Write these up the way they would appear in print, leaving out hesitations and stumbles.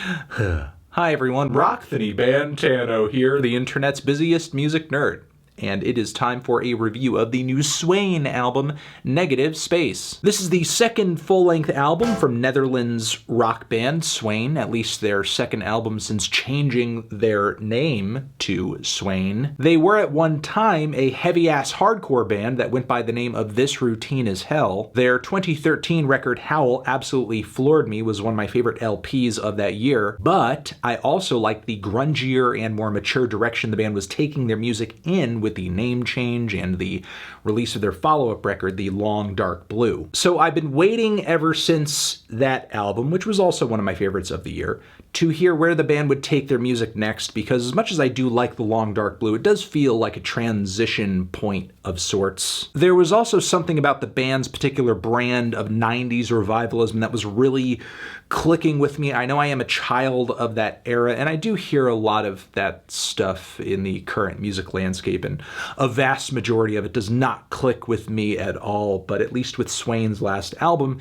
Hi everyone, Rockthany Bantano here, the internet's busiest music nerd. And it is time for a review of the new Swain album, Negative Space. This is the second full-length album from Netherlands rock band Swain, at least their second album since changing their name to Swain. They were at one time a heavy-ass hardcore band that went by the name of This Routine Is Hell. Their 2013 record Howl absolutely floored me, was one of my favorite LPs of that year, but I also liked the grungier and more mature direction the band was taking their music in with the name change and the release of their follow-up record, The Long Dark Blue. So I've been waiting ever since that album, which was also one of my favorites of the year, to hear where the band would take their music next, because as much as I do like The Long Dark Blue, it does feel like a transition point of sorts. There was also something about the band's particular brand of 90s revivalism that was really clicking with me. I know I am a child of that era, and I do hear a lot of that stuff in the current music landscape, and a vast majority of it does not click with me at all, but at least with Swain's last album,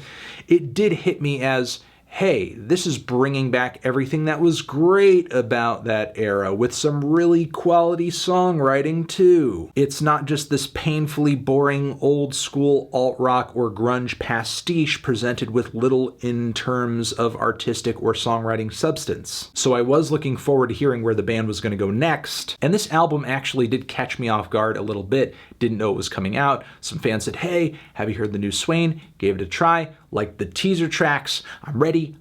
it did hit me as, hey, this is bringing back everything that was great about that era with some really quality songwriting too. It's not just this painfully boring old school alt-rock or grunge pastiche presented with little in terms of artistic or songwriting substance. So I was looking forward to hearing where the band was going to go next, and this album actually did catch me off guard a little bit. Didn't know it was coming out. Some fans said, hey, have you heard the new Swain? Gave it a try. Like the teaser tracks, I'm ready.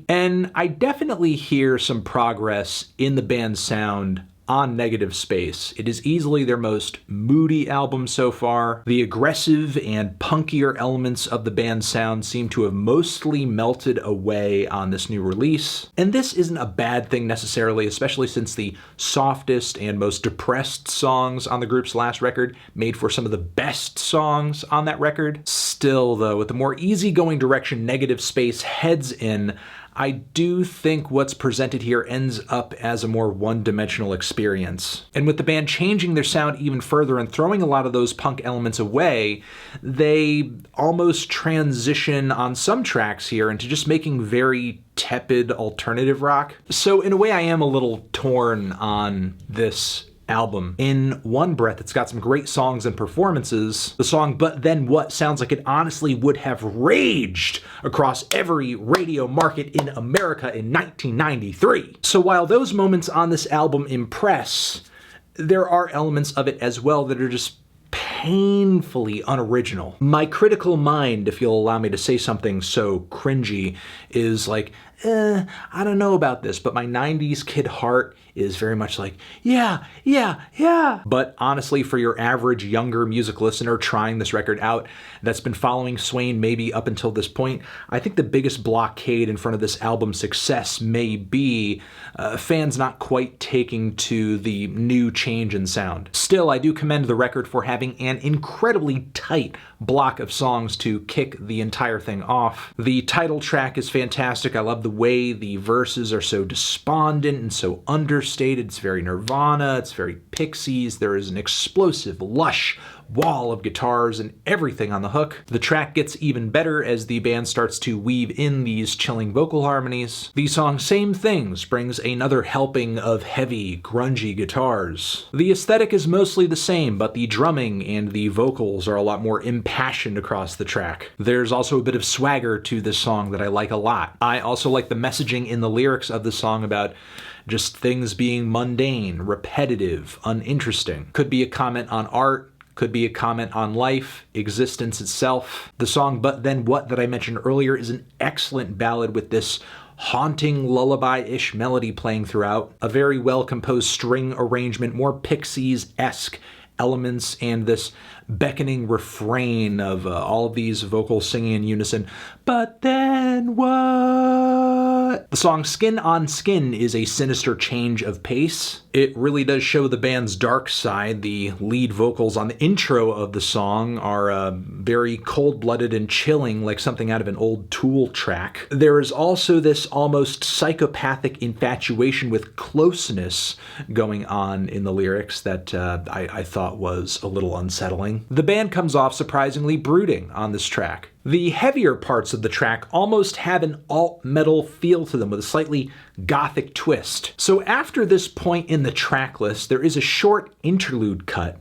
And I definitely hear some progress in the band's sound on Negative Space. It is easily their most moody album so far. The aggressive and punkier elements of the band's sound seem to have mostly melted away on this new release. And this isn't a bad thing necessarily, especially since the softest and most depressed songs on the group's last record made for some of the best songs on that record. Still though, with the more easygoing direction Negative Space heads in, I do think what's presented here ends up as a more one-dimensional experience. And with the band changing their sound even further and throwing a lot of those punk elements away, they almost transition on some tracks here into just making very tepid alternative rock. So in a way I am a little torn on this album. In one breath, it's got some great songs and performances. The song But Then What sounds like it honestly would have raged across every radio market in America in 1993. So while those moments on this album impress, there are elements of it as well that are just painfully unoriginal. My critical mind, if you'll allow me to say something so cringy, is like, I don't know about this, but my 90s kid heart is very much like, yeah. But honestly, for your average younger music listener trying this record out that's been following Swain maybe up until this point, I think the biggest blockade in front of this album's success may be fans not quite taking to the new change in sound. Still, I do commend the record for having an incredibly tight block of songs to kick the entire thing off. The title track is fantastic. I love the way the verses are so despondent and so understated. It's very Nirvana, it's very Pixies. There is an explosive, lush wall of guitars and everything on the hook. The track gets even better as the band starts to weave in these chilling vocal harmonies. The song Same Things brings another helping of heavy, grungy guitars. The aesthetic is mostly the same, but the drumming and the vocals are a lot more impassioned across the track. There's also a bit of swagger to this song that I like a lot. I also like the messaging in the lyrics of the song about just things being mundane, repetitive, uninteresting. Could be a comment on art, could be a comment on life, existence itself. The song But Then What that I mentioned earlier is an excellent ballad with this haunting lullaby-ish melody playing throughout. A very well-composed string arrangement, more Pixies-esque elements, and this beckoning refrain of all of these vocals singing in unison. But then what? The song Skin on Skin is a sinister change of pace. It really does show the band's dark side. The lead vocals on the intro of the song are very cold-blooded and chilling, like something out of an old Tool track. There is also this almost psychopathic infatuation with closeness going on in the lyrics that I thought was a little unsettling. The band comes off surprisingly brooding on this track. The heavier parts of the track almost have an alt-metal feel to them with a slightly gothic twist. So after this point in the track list, there is a short interlude cut,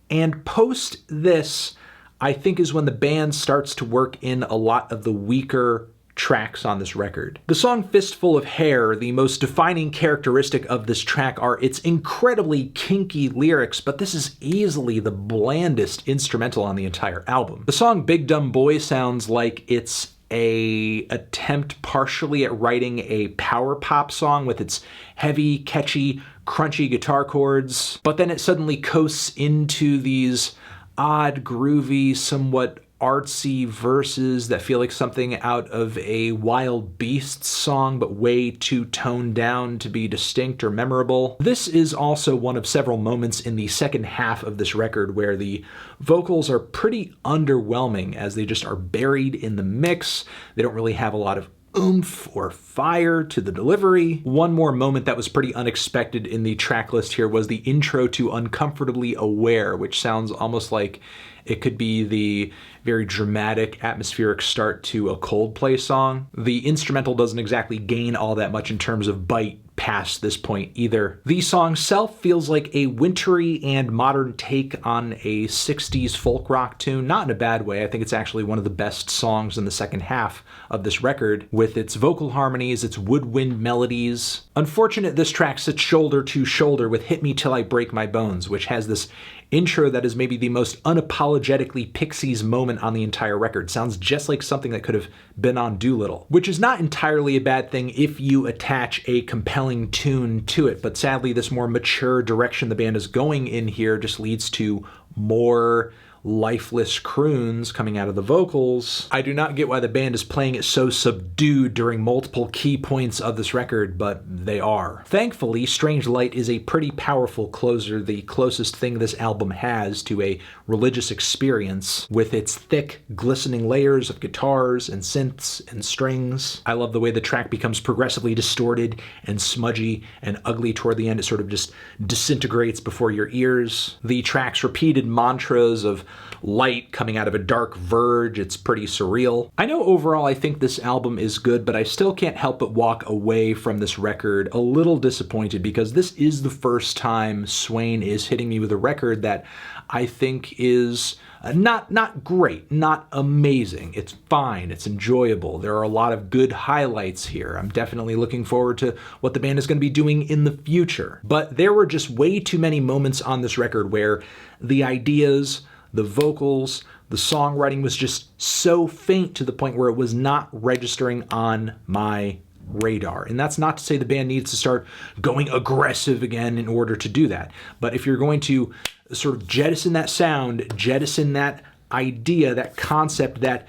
and post this, I think, is when the band starts to work in a lot of the weaker tracks on this record. The song Fistful of Hair, the most defining characteristic of this track are its incredibly kinky lyrics, but this is easily the blandest instrumental on the entire album. The song Big Dumb Boy sounds like it's a attempt partially at writing a power pop song with its heavy, catchy, crunchy guitar chords, but then it suddenly coasts into these odd, groovy, somewhat artsy verses that feel like something out of a Wild Beasts song, but way too toned down to be distinct or memorable. This is also one of several moments in the second half of this record where the vocals are pretty underwhelming as they just are buried in the mix. They don't really have a lot of oomph or fire to the delivery. One more moment that was pretty unexpected in the track list here was the intro to Uncomfortably Aware, which sounds almost like it could be the very dramatic, atmospheric start to a Coldplay song. The instrumental doesn't exactly gain all that much in terms of bite past this point either. The song Self feels like a wintry and modern take on a 60s folk rock tune, not in a bad way. I think it's actually one of the best songs in the second half of this record, with its vocal harmonies, its woodwind melodies. Unfortunate this track sits shoulder to shoulder with Hit Me Till I Break My Bones, which has this intro that is maybe the most unapologetically Pixies moment on the entire record. Sounds just like something that could have been on Doolittle, which is not entirely a bad thing if you attach a compelling tune to it, but sadly this more mature direction the band is going in here just leads to more lifeless croons coming out of the vocals. I do not get why the band is playing it so subdued during multiple key points of this record, but they are. Thankfully, Strange Light is a pretty powerful closer, the closest thing this album has to a religious experience, with its thick, glistening layers of guitars and synths and strings. I love the way the track becomes progressively distorted and smudgy and ugly toward the end. It sort of just disintegrates before your ears. The track's repeated mantras of light coming out of a dark verge, it's pretty surreal. I know overall I think this album is good, but I still can't help but walk away from this record a little disappointed, because this is the first time Swain is hitting me with a record that I think is not great, not amazing. It's fine, it's enjoyable. There are a lot of good highlights here. I'm definitely looking forward to what the band is going to be doing in the future. But there were just way too many moments on this record where the ideas, the vocals, the songwriting was just so faint to the point where it was not registering on my radar. And that's not to say the band needs to start going aggressive again in order to do that. But if you're going to sort of jettison that sound, jettison that idea, that concept, that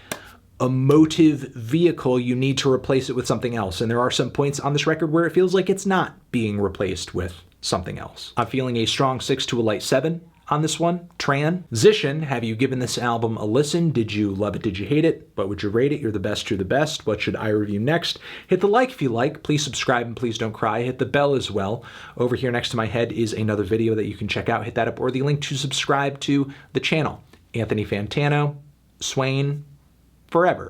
emotive vehicle, you need to replace it with something else. And there are some points on this record where it feels like it's not being replaced with something else. I'm feeling a strong 6 to a light 7 on this one. Transition, have you given this album a listen? Did you love it? Did you hate it? What would you rate it? You're the best, you're the best. What should I review next? Hit the like if you like. Please subscribe and please don't cry. Hit the bell as well. Over here next to my head is another video that you can check out. Hit that up, or the link to subscribe to the channel. Anthony Fantano, Swain, forever.